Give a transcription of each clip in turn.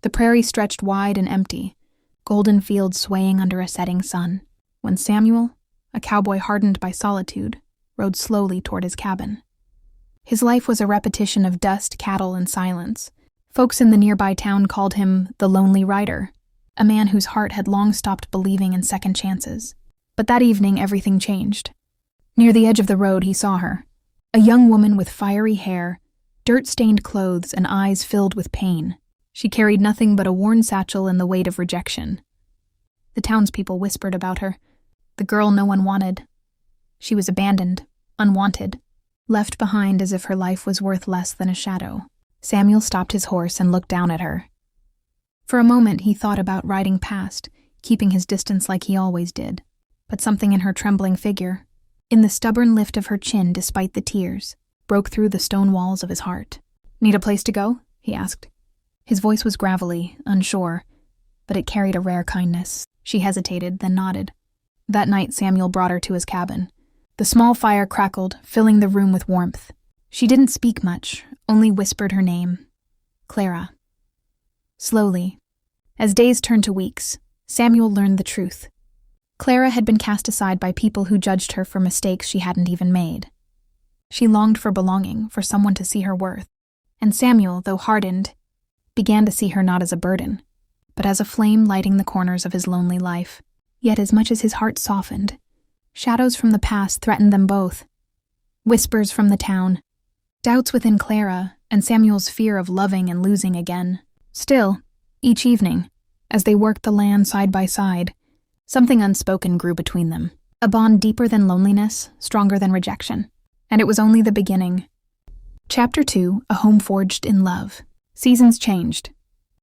The prairie stretched wide and empty, golden fields swaying under a setting sun, when Samuel, a cowboy hardened by solitude, rode slowly toward his cabin. His life was a repetition of dust, cattle, and silence. Folks in the nearby town called him the Lonely Rider, a man whose heart had long stopped believing in second chances. But that evening, everything changed. Near the edge of the road, he saw her, a young woman with fiery hair, dirt-stained clothes, and eyes filled with pain. She carried nothing but a worn satchel and the weight of rejection. The townspeople whispered about her, the girl no one wanted. She was abandoned, unwanted, left behind as if her life was worth less than a shadow. Samuel stopped his horse and looked down at her. For a moment he thought about riding past, keeping his distance like he always did. But something in her trembling figure, in the stubborn lift of her chin despite the tears, broke through the stone walls of his heart. "Need a place to go?" he asked. His voice was gravelly, unsure, but it carried a rare kindness. She hesitated, then nodded. That night Samuel brought her to his cabin. The small fire crackled, filling the room with warmth. She didn't speak much, only whispered her name. Clara. Slowly, as days turned to weeks, Samuel learned the truth. Clara had been cast aside by people who judged her for mistakes she hadn't even made. She longed for belonging, for someone to see her worth. And Samuel, though hardened, began to see her not as a burden, but as a flame lighting the corners of his lonely life. Yet as much as his heart softened, shadows from the past threatened them both. Whispers from the town, doubts within Clara, and Samuel's fear of loving and losing again. Still, each evening, as they worked the land side by side, something unspoken grew between them, a bond deeper than loneliness, stronger than rejection. And it was only the beginning. Chapter 2, A Home Forged in Love. Seasons changed.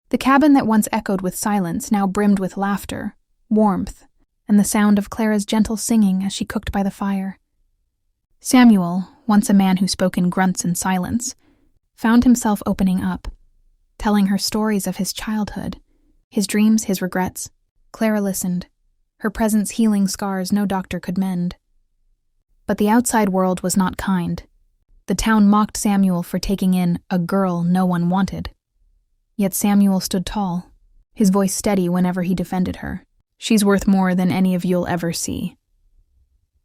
The cabin that once echoed with silence now brimmed with laughter, warmth, and the sound of Clara's gentle singing as she cooked by the fire. Samuel, once a man who spoke in grunts and silence, found himself opening up, telling her stories of his childhood, his dreams, his regrets. Clara listened, her presence healing scars no doctor could mend. But the outside world was not kind. The town mocked Samuel for taking in a girl no one wanted. Yet Samuel stood tall, his voice steady whenever he defended her. "She's worth more than any of you'll ever see."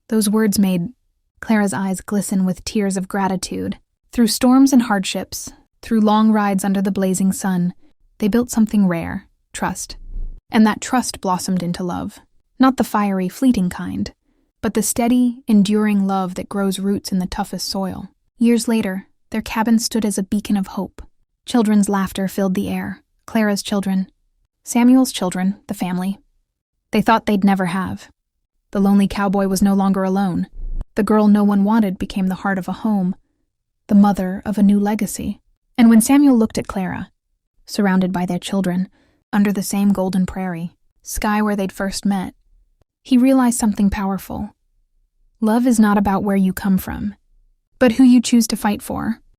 Those words made Clara's eyes glisten with tears of gratitude. Through storms and hardships, through long rides under the blazing sun, they built something rare, trust. And that trust blossomed into love. Not the fiery, fleeting kind, but the steady, enduring love that grows roots in the toughest soil. Years later, their cabin stood as a beacon of hope. Children's laughter filled the air. Clara's children, Samuel's children, the family. They thought they'd never have. The lonely cowboy was no longer alone. The girl no one wanted became the heart of a home, the mother of a new legacy. And when Samuel looked at Clara, surrounded by their children, under the same golden prairie, sky where they'd first met, he realized something powerful. Love is not about where you come from, but who you choose to fight for.